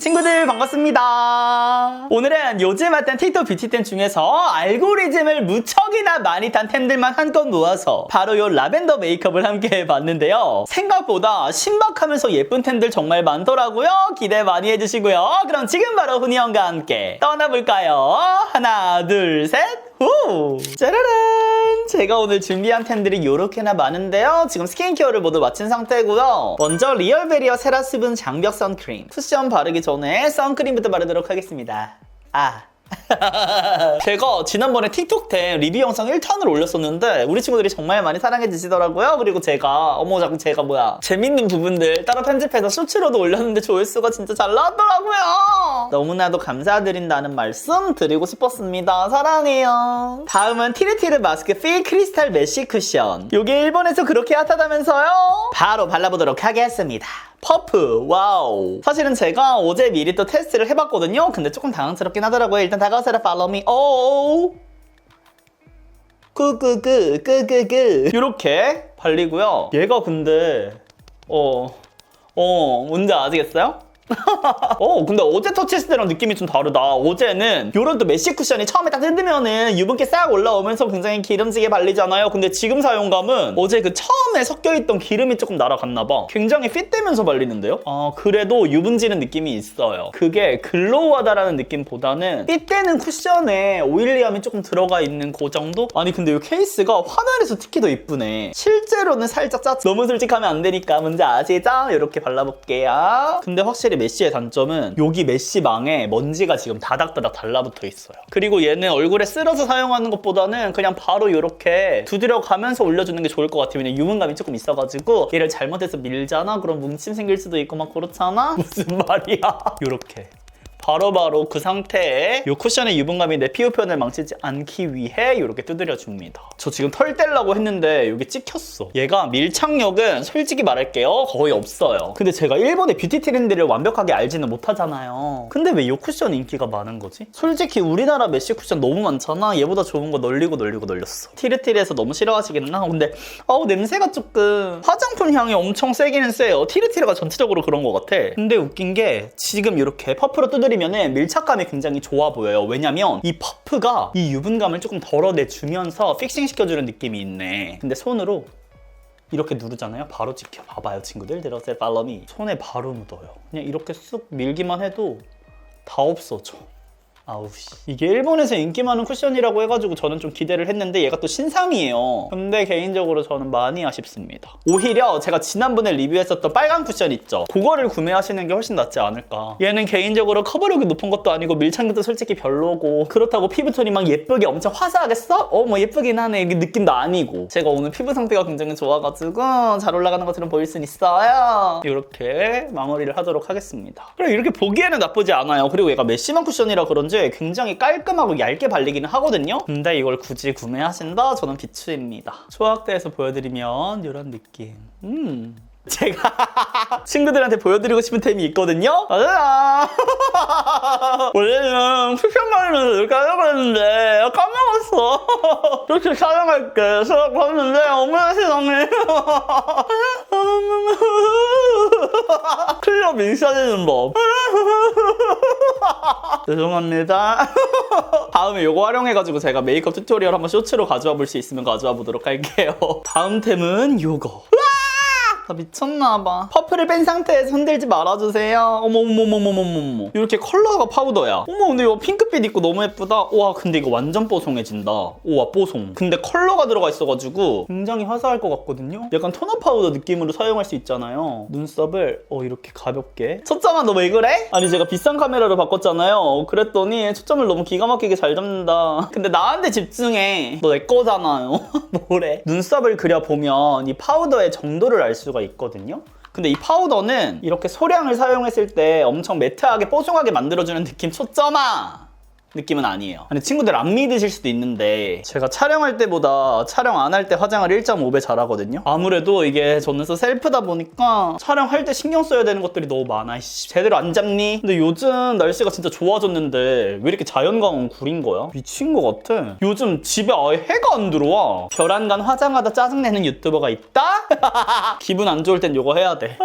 친구들 반갑습니다. 오늘은 요즘 핫한 틱톡 뷰티템 중에서 알고리즘을 무척이나 많이 탄 템들만 한껏 모아서 바로 요 라벤더 메이크업을 함께 해봤는데요. 생각보다 신박하면서 예쁜 템들 정말 많더라고요. 기대 많이 해주시고요. 그럼 지금 바로 훈이 형과 함께 떠나볼까요? 하나 둘 셋 후! 짜라란! 제가 오늘 준비한 템들이 요렇게나 많은데요. 지금 스킨케어를 모두 마친 상태고요. 먼저 리얼베리어 세라스분 장벽 선크림. 쿠션 바르기 전에 선크림부터 바르도록 하겠습니다. 제가 지난번에 틱톡템 리뷰 영상 1탄을 올렸었는데 우리 친구들이 정말 많이 사랑해 주시더라고요. 그리고 제가 재밌는 부분들 따로 편집해서 쇼츠로도 올렸는데 조회수가 진짜 잘 나왔더라고요. 너무나도 감사드린다는 말씀 드리고 싶었습니다. 사랑해요. 다음은 티르티르 마스크 필 크리스탈 메쉬 쿠션. 요게 일본에서 그렇게 핫하다면서요? 바로 발라보도록 하겠습니다. 퍼프 와우. 사실은 제가 어제 미리 또 테스트를 해봤거든요. 근데 조금 당황스럽긴 하더라고요. 일단 다가오세라 팔로우 미. 오 끄끄끄 이렇게 발리고요. 얘가 근데 뭔지 아시겠어요? 근데 어제 터치했을 때랑 느낌이 좀 다르다. 어제는 요런 또 메쉬 쿠션이 처음에 딱 뜯으면은 유분기 싹 올라오면서 굉장히 기름지게 발리잖아요. 근데 지금 사용감은 어제 그 처음에 섞여있던 기름이 조금 날아갔나봐. 굉장히 핏되면서 발리는데요? 그래도 유분지는 느낌이 있어요. 그게 글로우하다라는 느낌보다는 핏되는 쿠션에 오일리함이 조금 들어가 있는 그 정도? 아니 근데 이 케이스가 화면에서 특히 더 이쁘네. 실제로는 살짝 너무 솔직하면 안 되니까 뭔지 아시죠? 이렇게 발라볼게요. 근데 확실히 메쉬의 단점은 여기 메쉬망에 먼지가 지금 다닥다닥 달라붙어 있어요. 그리고 얘는 얼굴에 쓸어서 사용하는 것보다는 그냥 바로 이렇게 두드려 가면서 올려주는 게 좋을 것 같아요. 왜냐면 유분감이 조금 있어가지고 얘를 잘못해서 밀잖아? 그럼 뭉침 생길 수도 있고 막 그렇잖아? 무슨 말이야? 이렇게 바로바로 그 상태에 이 쿠션의 유분감이 내 피부 표현을 망치지 않기 위해 이렇게 두드려줍니다. 저 지금 털 떼려고 했는데 여기 찍혔어. 얘가 밀착력은 솔직히 말할게요. 거의 없어요. 근데 제가 일본의 뷰티 트렌드를 완벽하게 알지는 못하잖아요. 근데 왜 이 쿠션 인기가 많은 거지? 솔직히 우리나라 메쉬 쿠션 너무 많잖아. 얘보다 좋은 거 널리고 널렸어. 티르티르에서 너무 싫어하시겠나? 근데 냄새가 조금 화장품 향이 엄청 세기는 세요. 티르티르가 전체적으로 그런 것 같아. 근데 웃긴 게 지금 이렇게 퍼프로 두드리면은 밀착감이 굉장히 좋아 보여요. 왜냐면 이 퍼프가 이 유분감을 조금 덜어내주면서 픽싱 시켜주는 느낌이 있네. 근데 손으로 이렇게 누르잖아요. 바로 찍혀. 봐봐요 친구들. 들어오세요. 팔로우 미. 손에 바로 묻어요. 그냥 이렇게 쓱 밀기만 해도 다 없어져. 아우씨. 이게 일본에서 인기 많은 쿠션이라고 해가지고 저는 좀 기대를 했는데 얘가 또 신상이에요. 근데 개인적으로 저는 많이 아쉽습니다. 오히려 제가 지난번에 리뷰했었던 빨간 쿠션 있죠? 그거를 구매하시는 게 훨씬 낫지 않을까. 얘는 개인적으로 커버력이 높은 것도 아니고 밀착력도 솔직히 별로고 그렇다고 피부톤이 막 예쁘게 엄청 화사하게 써? 뭐 예쁘긴 하네 이 느낌도 아니고 제가 오늘 피부 상태가 굉장히 좋아가지고 잘 올라가는 것처럼 보일 순 있어요. 이렇게 마무리를 하도록 하겠습니다. 그래 이렇게 보기에는 나쁘지 않아요. 그리고 얘가 메쉬망 쿠션이라 그런지 굉장히 깔끔하고 얇게 발리기는 하거든요. 근데 이걸 굳이 구매하신다? 저는 비추입니다. 초학대에서 보여드리면 이런 느낌. 제가 친구들한테 보여드리고 싶은 템이 있거든요. 짜잔! 원래는 쿠션 바르면서 이렇게 하려고 했는데 까먹었어. 이렇게 촬영할게 생각했는데 어머나 세상에. 클리어 민사되는 법. 죄송합니다. 다음에 이거 활용해가지고 제가 메이크업 튜토리얼 한번 쇼츠로 가져와 볼 수 있으면 가져와 보도록 할게요. 다음 템은 이거. 나 미쳤나봐. 퍼프를 뺀 상태에서 흔들지 말아주세요. 어머머머머머머머. 이렇게 컬러가 파우더야. 어머 근데 이거 핑크빛 있고 너무 예쁘다. 와 근데 이거 완전 뽀송해진다. 우와 뽀송. 근데 컬러가 들어가 있어가지고 굉장히 화사할 것 같거든요. 약간 토너 파우더 느낌으로 사용할 수 있잖아요. 눈썹을 이렇게 가볍게. 초점아 너 왜 그래? 아니 제가 비싼 카메라로 바꿨잖아요. 그랬더니 초점을 너무 기가 막히게 잘 잡는다. 근데 나한테 집중해. 너 내 거잖아요. 뭐래? 눈썹을 그려보면 이 파우더의 정도를 알 수가 있거든요. 근데 이 파우더는 이렇게 소량을 사용했을 때 엄청 매트하게 뽀송하게 만들어주는 느낌. 초점아! 느낌은 아니에요. 아니 친구들 안 믿으실 수도 있는데 제가 촬영할 때보다 촬영 안 할 때 화장을 1.5배 잘하거든요. 아무래도 이게 저는 셀프다 보니까 촬영할 때 신경 써야 되는 것들이 너무 많아. 제대로 안 잡니? 근데 요즘 날씨가 진짜 좋아졌는데 왜 이렇게 자연광은 구린 거야? 미친 거 같아. 요즘 집에 아예 해가 안 들어와. 별안간 화장하다 짜증내는 유튜버가 있다? 기분 안 좋을 땐 이거 해야 돼.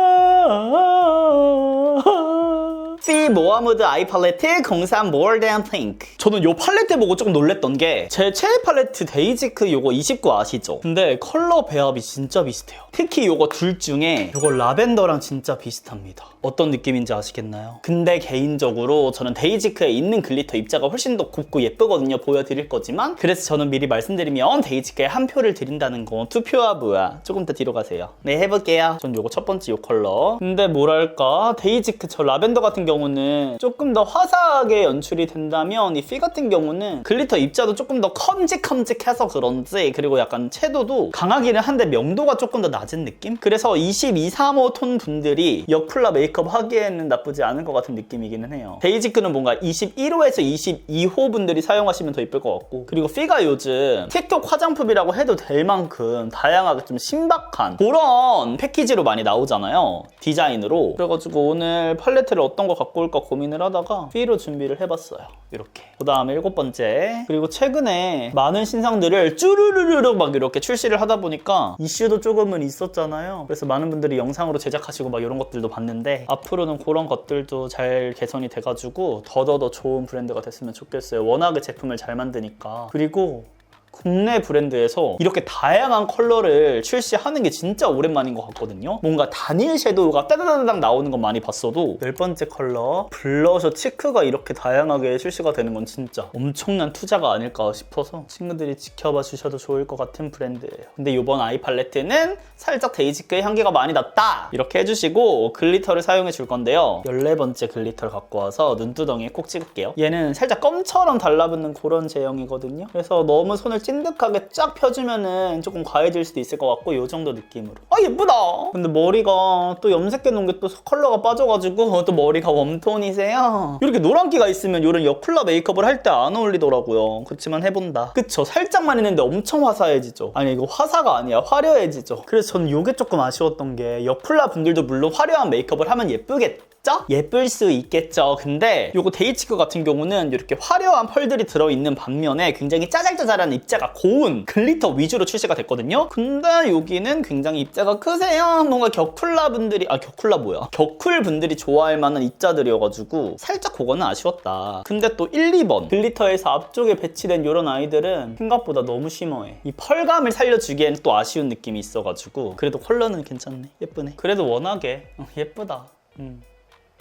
모하무드 아이 팔레트 03 More Than Pink. 저는 요 팔레트 보고 조금 놀랬던 게 제 최애 팔레트 데이지크 요거 29 아시죠? 근데 컬러 배합이 진짜 비슷해요. 특히 요거 둘 중에 요거 라벤더랑 진짜 비슷합니다. 어떤 느낌인지 아시겠나요? 근데 개인적으로 저는 데이지크에 있는 글리터 입자가 훨씬 더 곱고 예쁘거든요. 보여드릴 거지만 그래서 저는 미리 말씀드리면 데이지크에 한 표를 드린다는 거. 투표와 뭐야? 조금 더 뒤로 가세요. 네, 해볼게요. 전 요거 첫 번째 요 컬러. 근데 뭐랄까 데이지크 저 라벤더 같은 경우는 조금 더 화사하게 연출이 된다면 이 피 같은 경우는 글리터 입자도 조금 더 컴직컴직해서 그런지 그리고 약간 채도도 강하기는 한데 명도가 조금 더 낮은 느낌? 그래서 22, 35 톤 분들이 여쿨라 메이크업 하기에는 나쁘지 않은 것 같은 느낌이기는 해요. 데이지크는 뭔가 21호에서 22호 분들이 사용하시면 더 이쁠 것 같고 그리고 피가 요즘 틱톡 화장품이라고 해도 될 만큼 다양하게 좀 신박한 그런 패키지로 많이 나오잖아요. 디자인으로. 그래가지고 오늘 팔레트를 어떤 거 갖고 올까 고민을 하다가 피로 준비를 해봤어요. 이렇게. 그 다음에 7번째. 그리고 최근에 많은 신상들을 쭈르르르륵 막 이렇게 출시를 하다 보니까 이슈도 조금은 있었잖아요. 그래서 많은 분들이 영상으로 제작하시고 막 이런 것들도 봤는데 앞으로는 그런 것들도 잘 개선이 돼가지고 더더더 좋은 브랜드가 됐으면 좋겠어요. 워낙에 제품을 잘 만드니까. 그리고 국내 브랜드에서 이렇게 다양한 컬러를 출시하는 게 진짜 오랜만인 것 같거든요. 뭔가 단일 섀도우가 따다다닥 나오는 건 많이 봤어도 10번째 컬러 블러셔 치크가 이렇게 다양하게 출시가 되는 건 진짜 엄청난 투자가 아닐까 싶어서 친구들이 지켜봐 주셔도 좋을 것 같은 브랜드예요. 근데 이번 아이 팔레트는 살짝 데이지크의 향기가 많이 났다 이렇게 해주시고 글리터를 사용해 줄 건데요. 14번째 글리터를 갖고 와서 눈두덩이에 꼭 찍을게요. 얘는 살짝 껌처럼 달라붙는 그런 제형이거든요. 그래서 너무 손을 찐득하게 쫙 펴주면은 조금 과해질 수도 있을 것 같고 요 정도 느낌으로. 아 예쁘다. 근데 머리가 또 염색해 놓은 게 또 컬러가 빠져가지고 또 머리가 웜톤이세요. 이렇게 노란기가 있으면 이런 여쿨라 메이크업을 할 때 안 어울리더라고요. 그렇지만 해본다. 그쵸? 살짝만 했는데 엄청 화사해지죠. 아니 이거 화사가 아니야 화려해지죠. 그래서 저는 이게 조금 아쉬웠던 게 여쿨라 분들도 물론 화려한 메이크업을 하면 예쁘겠죠? 예쁠 수 있겠죠. 근데 요거 데이지크 같은 경우는 이렇게 화려한 펄들이 들어있는 반면에 굉장히 짜잘짜잘한 입자가 고운 글리터 위주로 출시가 됐거든요. 근데 여기는 굉장히 입자가 크세요. 뭔가 격쿨라 분들이 격쿨라 뭐야? 격쿨 분들이 좋아할 만한 입자들이어가지고 살짝 그거는 아쉬웠다. 근데 또 1, 2번 글리터에서 앞쪽에 배치된 이런 아이들은 생각보다 너무 쉬머해. 이 펄감을 살려주기엔 또 아쉬운 느낌이 있어가지고 그래도 컬러는 괜찮네. 예쁘네. 그래도 워낙에 예쁘다.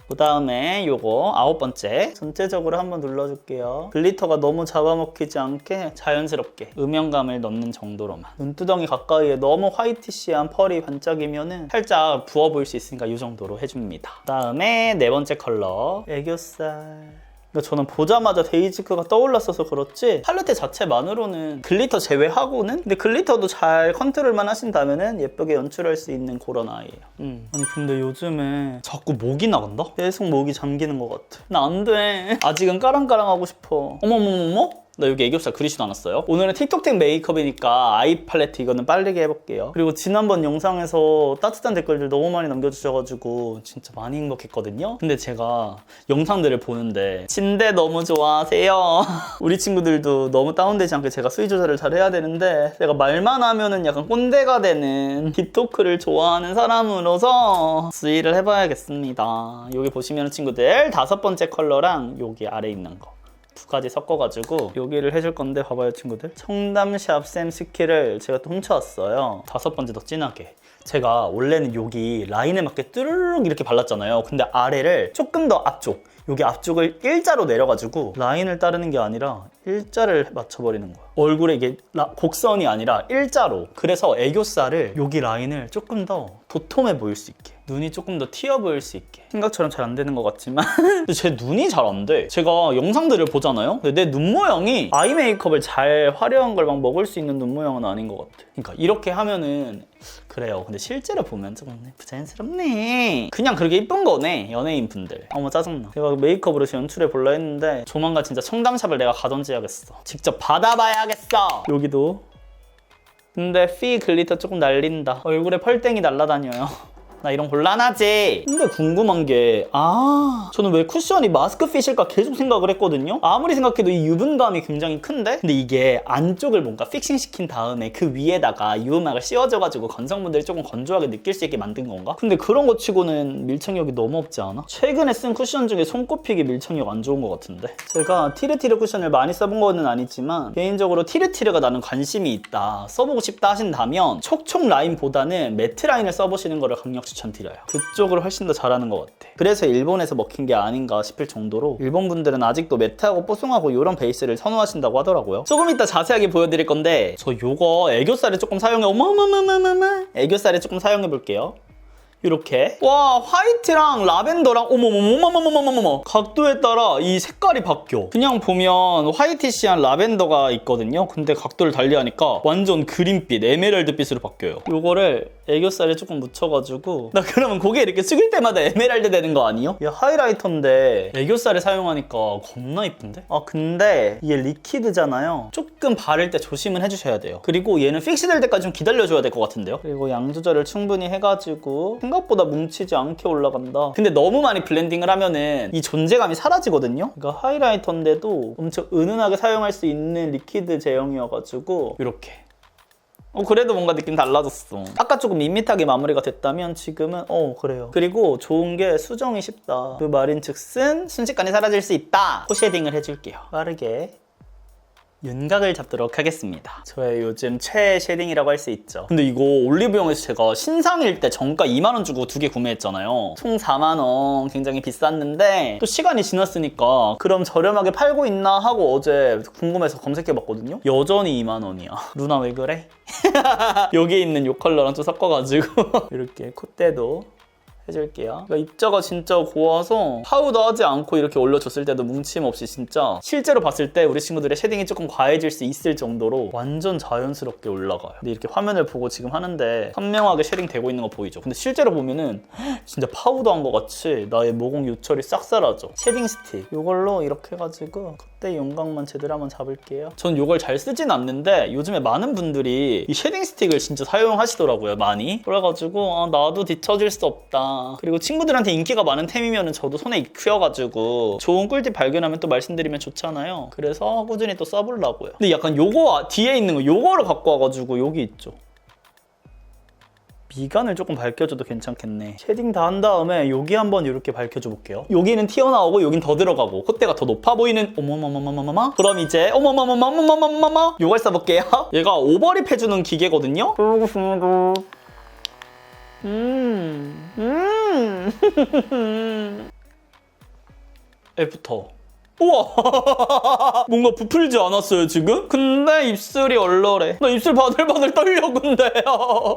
그 다음에 요거 9번째 전체적으로 한번 눌러줄게요. 글리터가 너무 잡아먹히지 않게 자연스럽게 음영감을 넣는 정도로만. 눈두덩이 가까이에 너무 화이티시한 펄이 반짝이면은 살짝 부어 보일 수 있으니까 이 정도로 해줍니다. 그 다음에 4번째 컬러 애교살. 그러니까 저는 보자마자 데이지크가 떠올랐어서 그렇지 팔레트 자체만으로는 글리터 제외하고는 근데 글리터도 잘 컨트롤만 하신다면은 예쁘게 연출할 수 있는 그런 아이예요. 아니 근데 요즘에 자꾸 목이 나간다? 계속 목이 잠기는 것 같아. 나 안 돼. 아직은 까랑까랑하고 싶어. 어머머머머? 나 여기 애교살 그리지도 않았어요. 오늘은 틱톡 메이크업이니까 아이 팔레트 이거는 빠르게 해볼게요. 그리고 지난번 영상에서 따뜻한 댓글들 너무 많이 남겨주셔가지고 진짜 많이 행복했거든요. 근데 제가 영상들을 보는데 침대 너무 좋아하세요. 우리 친구들도 너무 다운되지 않게 제가 수위 조절을 잘 해야 되는데 제가 말만 하면은 약간 꼰대가 되는 딥토크를 좋아하는 사람으로서 수위를 해봐야겠습니다. 여기 보시면 친구들 5번째 컬러랑 여기 아래 있는 거 두 가지 섞어가지고 여기를 해줄 건데 봐봐요 친구들. 청담샵 샘 스키를 제가 또 훔쳐왔어요. 5번째 더 진하게. 제가 원래는 여기 라인에 맞게 뚜루룩 이렇게 발랐잖아요. 근데 아래를 조금 더 앞쪽 여기 앞쪽을 일자로 내려가지고 라인을 따르는 게 아니라 일자를 맞춰버리는 거야. 얼굴에 이게 곡선이 아니라 일자로. 그래서 애교살을 여기 라인을 조금 더 도톰해 보일 수 있게 눈이 조금 더 튀어 보일 수 있게. 생각처럼 잘 안 되는 것 같지만 근데 제 눈이 잘 안 돼. 제가 영상들을 보잖아요. 근데 내 눈 모양이 아이 메이크업을 잘 화려한 걸 막 먹을 수 있는 눈 모양은 아닌 것 같아. 그러니까 이렇게 하면은 그래요. 근데 실제로 보면 좀 부자연스럽네. 그냥 그렇게 이쁜 거네 연예인 분들. 어머 짜증나. 제가 메이크업으로 연출해 볼라 했는데 조만간 진짜 청담샵을 내가 가던지 해야겠어. 직접 받아봐야겠어. 여기도. 근데 피 글리터 조금 날린다. 얼굴에 펄땡이 날라다녀요. 나 이런 곤란하지. 근데 궁금한 게 저는 왜 쿠션이 마스크 핏일까 계속 생각을 했거든요. 아무리 생각해도 이 유분감이 굉장히 큰데 근데 이게 안쪽을 뭔가 픽싱시킨 다음에 그 위에다가 유분막을 씌워줘가지고 건성분들이 조금 건조하게 느낄 수 있게 만든 건가? 근데 그런 거 치고는 밀착력이 너무 없지 않아? 최근에 쓴 쿠션 중에 손꼽히기 밀착력 안 좋은 것 같은데. 제가 티르티르 쿠션을 많이 써본 거는 아니지만 개인적으로 티르티르가 나는 관심이 있다, 써보고 싶다 하신다면 촉촉 라인보다는 매트 라인을 써보시는 거를 강력 추천드려요. 그쪽을 훨씬 더 잘하는 것 같아. 그래서 일본에서 먹힌 게 아닌가 싶을 정도로 일본 분들은 아직도 매트하고 뽀송하고 이런 베이스를 선호하신다고 하더라고요. 조금 이따 자세하게 보여드릴 건데 저 요거 애교살에 조금 사용해 애교살에 조금 사용해 볼게요. 이렇게 와 화이트랑 라벤더랑 어머머머머머머머머머 각도에 따라 이 색깔이 바뀌어. 그냥 보면 화이티시한 라벤더가 있거든요. 근데 각도를 달리하니까 완전 그린빛 에메랄드빛으로 바뀌어요. 요거를 애교살에 조금 묻혀가지고 나 그러면 고개 이렇게 숙일 때마다 에메랄드 되는 거 아니에요? 이게 하이라이터인데 애교살에 사용하니까 겁나 이쁜데? 근데 이게 리퀴드잖아요. 조금 바를 때 조심은 해주셔야 돼요. 그리고 얘는 픽시 될 때까지 좀 기다려줘야 될 것 같은데요. 그리고 양 조절을 충분히 해가지고 생각보다 뭉치지 않게 올라간다. 근데 너무 많이 블렌딩을 하면은 이 존재감이 사라지거든요. 그러니까 하이라이터인데도 엄청 은은하게 사용할 수 있는 리퀴드 제형이어가지고 이렇게 그래도 뭔가 느낌 달라졌어. 아까 조금 밋밋하게 마무리가 됐다면 지금은 그래요. 그리고 좋은 게 수정이 쉽다. 그 말인즉슨 순식간에 사라질 수 있다. 코 쉐딩을 해줄게요. 빠르게 윤곽을 잡도록 하겠습니다. 저의 요즘 최애 쉐딩이라고 할 수 있죠. 근데 이거 올리브영에서 제가 신상일 때 정가 2만원 주고 2개 구매했잖아요. 총 4만원, 굉장히 비쌌는데 또 시간이 지났으니까 그럼 저렴하게 팔고 있나 하고 어제 궁금해서 검색해봤거든요. 여전히 2만원이야. 루나 왜 그래? 여기 있는 이 컬러랑 좀 섞어가지고 이렇게 콧대도 해줄게요. 그러니까 입자가 진짜 고와서 파우더 하지 않고 이렇게 올려줬을 때도 뭉침 없이 진짜 실제로 봤을 때 우리 친구들의 쉐딩이 조금 과해질 수 있을 정도로 완전 자연스럽게 올라가요. 근데 이렇게 화면을 보고 지금 하는데 선명하게 쉐딩 되고 있는 거 보이죠? 근데 실제로 보면은 진짜 파우더 한 거 같이 나의 모공 요철이 싹 사라져. 쉐딩 스틱 이걸로 이렇게 해가지고 그때 윤곽만 제대로 한번 잡을게요. 전 이걸 잘 쓰진 않는데 요즘에 많은 분들이 이 쉐딩 스틱을 진짜 사용하시더라고요. 많이. 그래가지고 나도 뒤처질 수 없다. 그리고 친구들한테 인기가 많은 템이면 저도 손에 익혀가지고 좋은 꿀팁 발견하면 또 말씀드리면 좋잖아요. 그래서 꾸준히 또 써보려고요. 근데 약간 요거 뒤에 있는 거 요거를 갖고 와가지고 여기 있죠. 미간을 조금 밝혀줘도 괜찮겠네. 쉐딩 다 한 다음에 여기 한번 이렇게 밝혀줘 볼게요. 여기는 튀어나오고 여긴 더 들어가고 콧대가 더 높아 보이는 어머머머머머머머. 그럼 이제 어머머머머머머머머 요걸 써볼게요. 얘가 오버립 해주는 기계거든요. 애프터. 우와 뭔가 부풀지 않았어요 지금? 근데 입술이 얼얼해. 나 입술 바들바들 떨려 근데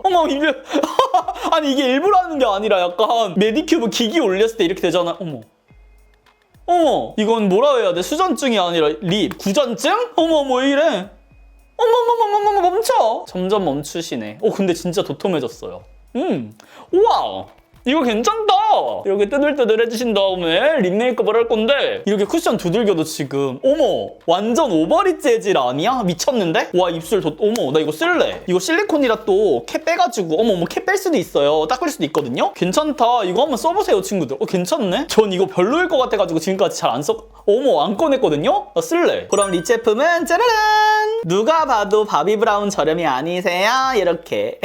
어머 이게 아니 이게 일부러 하는 게 아니라 약간 매디큐브 기기 올렸을 때 이렇게 되잖아. 어머 이건 뭐라 해야 돼? 수전증이 아니라 립 구전증? 어머 뭐 이래. 어머머머머머 멈춰. 점점 멈추시네. 근데 진짜 도톰해졌어요. 우와 이거 괜찮다. 이렇게 뜨들뜨들 해주신 다음에 립 메이크업을 할 건데 이렇게 쿠션 두들겨도 지금 어머 완전 오버립 재질 아니야? 미쳤는데? 와 입술 어머 나 이거 쓸래. 이거 실리콘이라 또 캡 빼가지고 어머 캡 뺄 수도 있어요. 닦을 수도 있거든요. 괜찮다. 이거 한번 써보세요 친구들. 괜찮네? 전 이거 별로일 것 같아가지고 지금까지 잘 안 안 꺼냈거든요? 나 쓸래. 그럼 립 제품은 짜라란! 누가 봐도 바비 브라운 저렴이 아니세요? 이렇게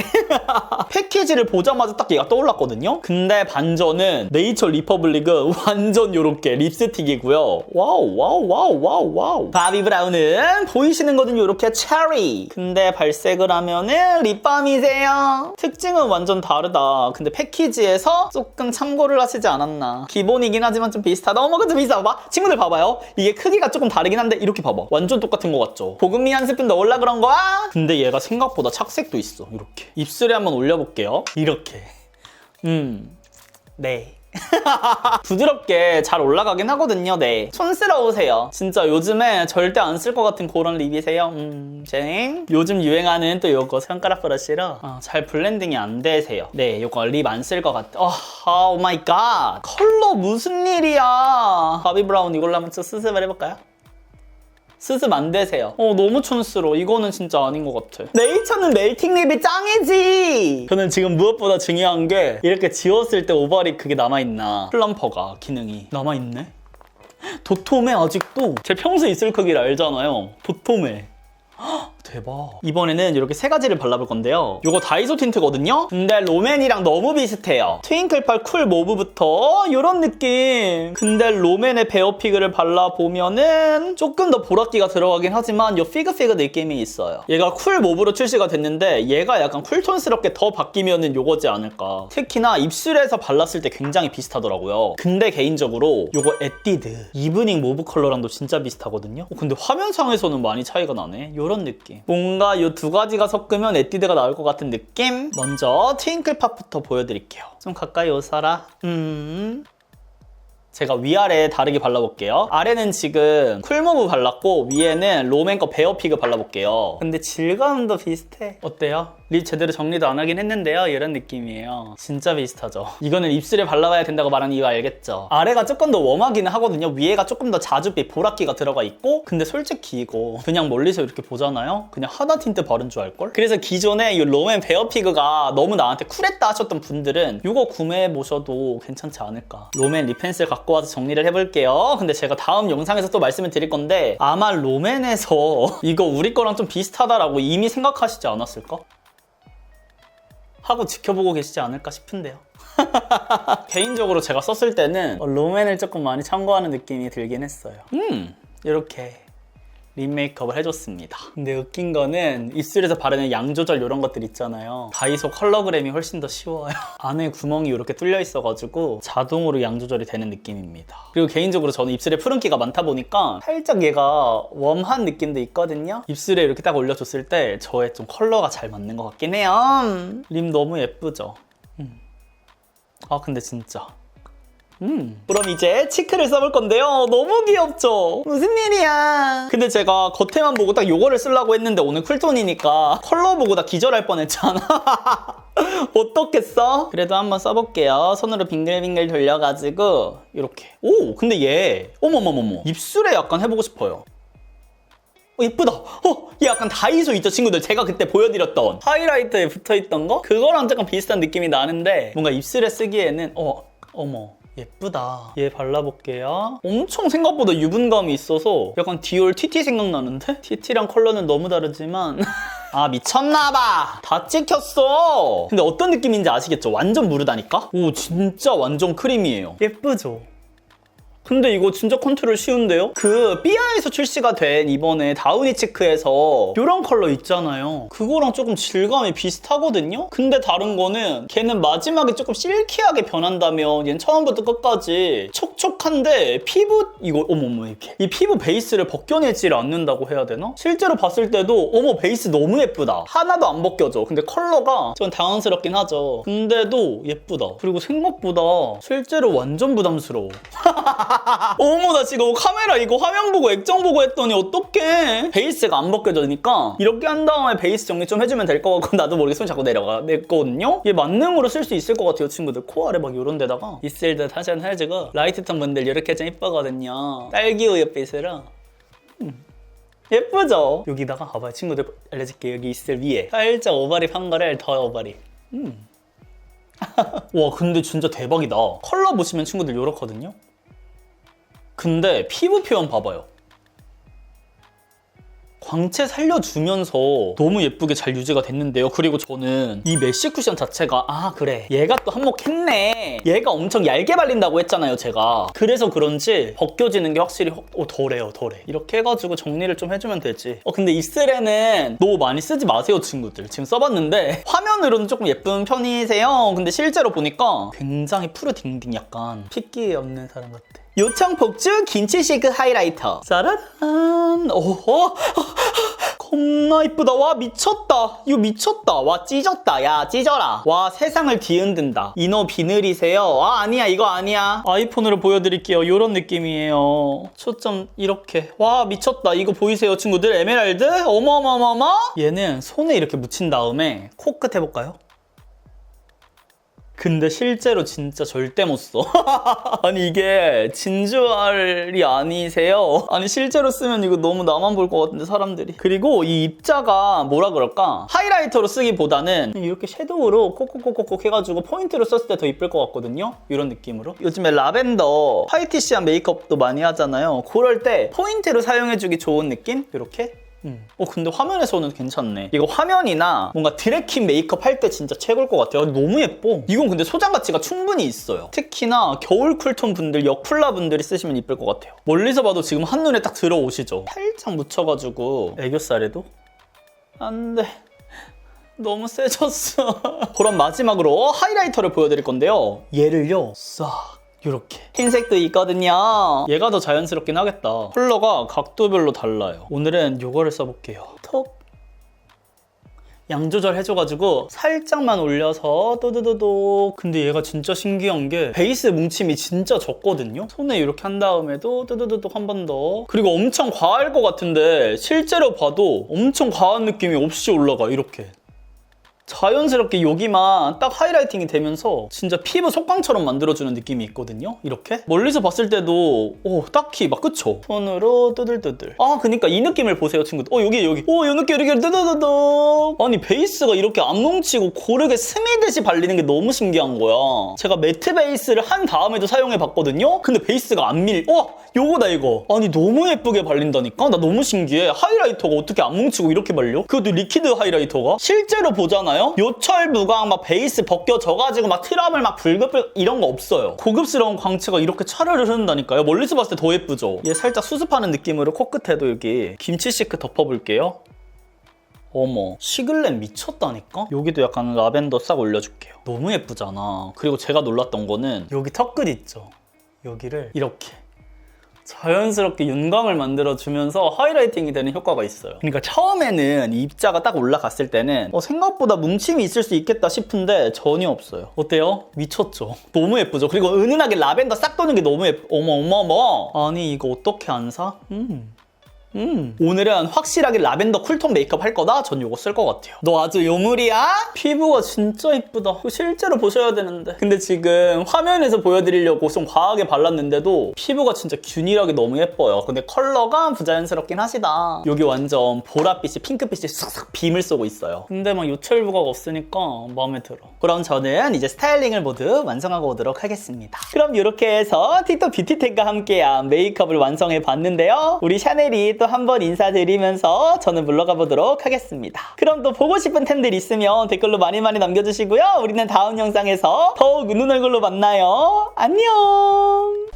패키지를 보자마자 딱 얘가 떠올랐거든요? 근데 반전은 네이처 리퍼블릭은 완전 요렇게 립스틱이고요. 와우. 바비 브라운은 보이시는 거는 요렇게 체리. 근데 발색을 하면은 립밤이세요. 특징은 완전 다르다. 근데 패키지에서 조금 참고를 하시지 않았나. 기본이긴 하지만 좀 비슷하다. 그좀 비슷하다. 봐. 친구들 봐봐요. 이게 크기가 조금 다르긴 한데 이렇게 봐봐. 완전 똑같은 거 같죠? 보금미 한 스푼 넣으려 그런 거야? 근데 얘가 생각보다 착색도 있어. 이렇게. 입술에 한번 올려볼게요. 이렇게. 네. 부드럽게 잘 올라가긴 하거든요. 네. 촌스러우세요. 진짜 요즘에 절대 안 쓸 것 같은 그런 립이세요. 쟁. 요즘 유행하는 또 요거 손가락 브러쉬로 잘 블렌딩이 안 되세요. 네, 요거 립 안 쓸 것 같아. 오 마이 갓. 컬러 무슨 일이야. 바비 브라운 이걸로 한번 좀 수습을 해볼까요? 스습 안 되세요. 너무 촌스러워. 이거는 진짜 아닌 것 같아. 네이처는 멜팅 립이 짱이지. 저는 지금 무엇보다 중요한 게 이렇게 지웠을 때 오버립 그게 남아있나. 플럼퍼가 기능이 남아있네. 도톰해 아직도. 제 평소에 있을 크기를 알잖아요. 도톰해. 대박. 이번에는 이렇게 세 가지를 발라볼 건데요. 이거 다이소 틴트거든요? 근데 롬앤이랑 너무 비슷해요. 트윙클펄 쿨 모브부터 이런 느낌. 근데 롬앤의 베어피그를 발라보면은 조금 더 보랏기가 들어가긴 하지만 이 피그피그 느낌이 있어요. 얘가 쿨 모브로 출시가 됐는데 얘가 약간 쿨톤스럽게 더 바뀌면은 요거지 않을까. 특히나 입술에서 발랐을 때 굉장히 비슷하더라고요. 근데 개인적으로 요거 에뛰드 이브닝 모브 컬러랑도 진짜 비슷하거든요. 근데 화면상에서는 많이 차이가 나네. 요런 느낌. 뭔가 이 두 가지가 섞으면 에뛰드가 나올 것 같은 느낌? 먼저 트윙클팝부터 보여드릴게요. 좀 가까이 오사라. 제가 위아래 다르게 발라볼게요. 아래는 지금 쿨모브 발랐고 위에는 롬앤 거 베어피그 발라볼게요. 근데 질감도 비슷해. 어때요? 립 제대로 정리도 안 하긴 했는데요. 이런 느낌이에요. 진짜 비슷하죠. 이거는 입술에 발라봐야 된다고 말하는 이유 알겠죠? 아래가 조금 더 웜하기는 하거든요. 위에가 조금 더 자줏빛 보랏기가 들어가 있고 근데 솔직히 이거 그냥 멀리서 이렇게 보잖아요? 그냥 하나 틴트 바른 줄 알걸? 그래서 기존에 이 롬앤 베어피그가 너무 나한테 쿨했다 하셨던 분들은 이거 구매해보셔도 괜찮지 않을까. 롬앤 립 펜슬 갖고 와서 정리를 해볼게요. 근데 제가 다음 영상에서 또 말씀을 드릴 건데 아마 롬앤에서 이거 우리 거랑 좀 비슷하다라고 이미 생각하시지 않았을까? 하고 지켜보고 계시지 않을까 싶은데요. 개인적으로 제가 썼을 때는 롬앤을 조금 많이 참고하는 느낌이 들긴 했어요. 이렇게 립 메이크업을 해줬습니다. 근데 웃긴 거는 입술에서 바르는 양 조절 이런 것들 있잖아요. 다이소 컬러그램이 훨씬 더 쉬워요. 안에 구멍이 이렇게 뚫려 있어가지고 자동으로 양 조절이 되는 느낌입니다. 그리고 개인적으로 저는 입술에 푸른기가 많다 보니까 살짝 얘가 웜한 느낌도 있거든요. 입술에 이렇게 딱 올려줬을 때 저의 좀 컬러가 잘 맞는 것 같긴 해요. 립 너무 예쁘죠? 아 근데 진짜 그럼 이제 치크를 써볼 건데요. 너무 귀엽죠? 무슨 일이야. 근데 제가 겉에만 보고 딱 요거를 쓰려고 했는데 오늘 쿨톤이니까 컬러 보고 다 기절할 뻔했잖아. 어떻겠어? 그래도 한번 써볼게요. 손으로 빙글빙글 돌려가지고 이렇게. 오 근데 얘 어머머머머 입술에 약간 해보고 싶어요. 예쁘다. 얘 약간 다이소 있죠 친구들. 제가 그때 보여드렸던 하이라이터에 붙어있던 거? 그거랑 조금 비슷한 느낌이 나는데 뭔가 입술에 쓰기에는 어머 예쁘다. 얘 발라볼게요. 엄청 생각보다 유분감이 있어서 약간 디올 TT 생각나는데? TT랑 컬러는 너무 다르지만 아 미쳤나봐. 다 찍혔어. 근데 어떤 느낌인지 아시겠죠? 완전 무르다니까? 오 진짜 완전 크림이에요. 예쁘죠? 근데 이거 진짜 컨트롤 쉬운데요? 그 삐아에서 출시가 된 이번에 다우니치크에서 이런 컬러 있잖아요. 그거랑 조금 질감이 비슷하거든요? 근데 다른 거는 걔는 마지막에 조금 실키하게 변한다면 얘는 처음부터 끝까지 촉촉한데 피부 이거 어머머 이렇게 이 피부 베이스를 벗겨내지를 않는다고 해야 되나? 실제로 봤을 때도 어머 베이스 너무 예쁘다. 하나도 안 벗겨져. 근데 컬러가 좀 당황스럽긴 하죠. 근데도 예쁘다. 그리고 생각보다 실제로 완전 부담스러워. 어머 나 지금 카메라 이거 화면 보고 액정 보고 했더니 어떡해. 베이스가 안 벗겨지니까 이렇게 한 다음에 베이스 정리 좀 해주면 될 것 같고 나도 모르게 손 자꾸 내렸거든요. 얘 만능으로 쓸 수 있을 것 같아요 친구들. 코 아래 막 이런 데다가 있을 듯 하셔 해주고 라이트 톤 분들 이렇게 좀 이쁘거든요. 딸기 우유빛으로 예쁘죠? 여기다가 봐봐요 친구들 알려줄게요. 여기 있을 위에 살짝 오버립 한 거를 더 오버립. 와 근데 진짜 대박이다. 컬러 보시면 친구들 이렇거든요. 근데 피부 표현 봐봐요. 광채 살려주면서 너무 예쁘게 잘 유지가 됐는데요. 그리고 저는 이 메쉬 쿠션 자체가 아 그래 얘가 또 한몫했네. 얘가 엄청 얇게 발린다고 했잖아요 제가. 그래서 그런지 벗겨지는 게 확실히 덜해요. 이렇게 해가지고 정리를 좀 해주면 되지. 근데 입술에는 너무 많이 쓰지 마세요 친구들. 지금 써봤는데 화면으로는 조금 예쁜 편이세요. 근데 실제로 보니까 굉장히 푸르딩딩 약간 핏기 없는 사람 같아. 요청 폭주 김치시크 하이라이터. 짜라란. 겁나 이쁘다. 와 미쳤다. 이거 미쳤다. 와 찢었다. 야 찢어라. 와 세상을 뒤흔든다. 이너 비늘이세요? 아 아니야 이거 아니야. 아이폰으로 보여드릴게요. 이런 느낌이에요. 초점 이렇게. 와 미쳤다. 이거 보이세요 친구들? 에메랄드? 어마어마어마. 얘는 손에 이렇게 묻힌 다음에 코끝 해볼까요? 근데 실제로 진짜 절대 못 써. 아니 이게 진주알이 아니세요? 아니 실제로 쓰면 이거 너무 나만 볼 것 같은데 사람들이. 그리고 이 입자가 뭐라 그럴까? 하이라이터로 쓰기보다는 이렇게 섀도우로 콕콕콕콕 해가지고 포인트로 썼을 때 더 이쁠 것 같거든요? 이런 느낌으로. 요즘에 라벤더 화이티시한 메이크업도 많이 하잖아요. 그럴 때 포인트로 사용해주기 좋은 느낌? 이렇게. 근데 화면에서는 괜찮네. 이거 화면이나 뭔가 드래킹 메이크업 할 때 진짜 최고일 것 같아요. 너무 예뻐. 이건 근데 소장 가치가 충분히 있어요. 특히나 겨울 쿨톤 분들, 여쿨라 분들이 쓰시면 이쁠 것 같아요. 멀리서 봐도 지금 한눈에 딱 들어오시죠? 살짝 묻혀가지고 애교살에도 안 돼. 너무 세졌어. 그럼 마지막으로 하이라이터를 보여드릴 건데요. 얘를요 싹 이렇게 흰색도 있거든요. 얘가 더 자연스럽긴 하겠다. 컬러가 각도별로 달라요. 오늘은 요거를 써볼게요. 톡 양 조절해줘가지고 살짝만 올려서 또드드도. 근데 얘가 진짜 신기한 게 베이스 뭉침이 진짜 적거든요. 손에 이렇게 한 다음에도 또드드도 한 번 더. 그리고 엄청 과할 것 같은데 실제로 봐도 엄청 과한 느낌이 없이 올라가. 이렇게 자연스럽게 여기만 딱 하이라이팅이 되면서 진짜 피부 속광처럼 만들어주는 느낌이 있거든요. 이렇게 멀리서 봤을 때도 딱히 막 그쵸? 손으로 뜨들뜨들. 그니까 이 느낌을 보세요 친구들. 여기 이 느낌 이렇게 뜨드드드. 아니 베이스가 이렇게 안 뭉치고 고르게 스미듯이 발리는 게 너무 신기한 거야. 제가 매트 베이스를 한 다음에도 사용해 봤거든요. 근데 베이스가 안 요거다 이거. 아니 너무 예쁘게 발린다니까? 나 너무 신기해. 하이라이터가 어떻게 안 뭉치고 이렇게 발려? 그것도 리퀴드 하이라이터가? 실제로 보잖아요. 요철 무광 막 베이스 벗겨져가지고 막 트러블 막 불긋불 이런 거 없어요. 고급스러운 광채가 이렇게 차르르 흐른다니까요. 멀리서 봤을 때 더 예쁘죠? 얘 살짝 수습하는 느낌으로 코끝에도 여기 김치 시크 덮어볼게요. 어머 시글렌 미쳤다니까? 여기도 약간 라벤더 싹 올려줄게요. 너무 예쁘잖아. 그리고 제가 놀랐던 거는 여기 턱끝 있죠? 여기를 이렇게 자연스럽게 윤광을 만들어주면서 하이라이팅이 되는 효과가 있어요. 그러니까 처음에는 이 입자가 딱 올라갔을 때는 생각보다 뭉침이 있을 수 있겠다 싶은데 전혀 없어요. 어때요? 미쳤죠? 너무 예쁘죠? 그리고 은은하게 라벤더 싹 도는 게 너무 예뻐. 어머 아니 이거 어떻게 안 사? 오늘은 확실하게 라벤더 쿨톤 메이크업 할 거다? 전 이거 쓸 것 같아요. 너 아주 요물이야? 피부가 진짜 이쁘다. 실제로 보셔야 되는데. 근데 지금 화면에서 보여드리려고 좀 과하게 발랐는데도 피부가 진짜 균일하게 너무 예뻐요. 근데 컬러가 부자연스럽긴 하시다. 여기 완전 보랏빛이 핑크빛이 싹싹 빔을 쏘고 있어요. 근데 막 요철 부각 없으니까 마음에 들어. 그럼 저는 이제 스타일링을 모두 완성하고 오도록 하겠습니다. 그럼 이렇게 해서 틱톡 뷰티템과 함께한 메이크업을 완성해 봤는데요. 우리 샤넬이 또 한번 인사드리면서 저는 물러가 보도록 하겠습니다. 그럼 또 보고 싶은 템들 있으면 댓글로 많이 남겨주시고요. 우리는 다음 영상에서 더욱 웃는 얼굴로 만나요. 안녕.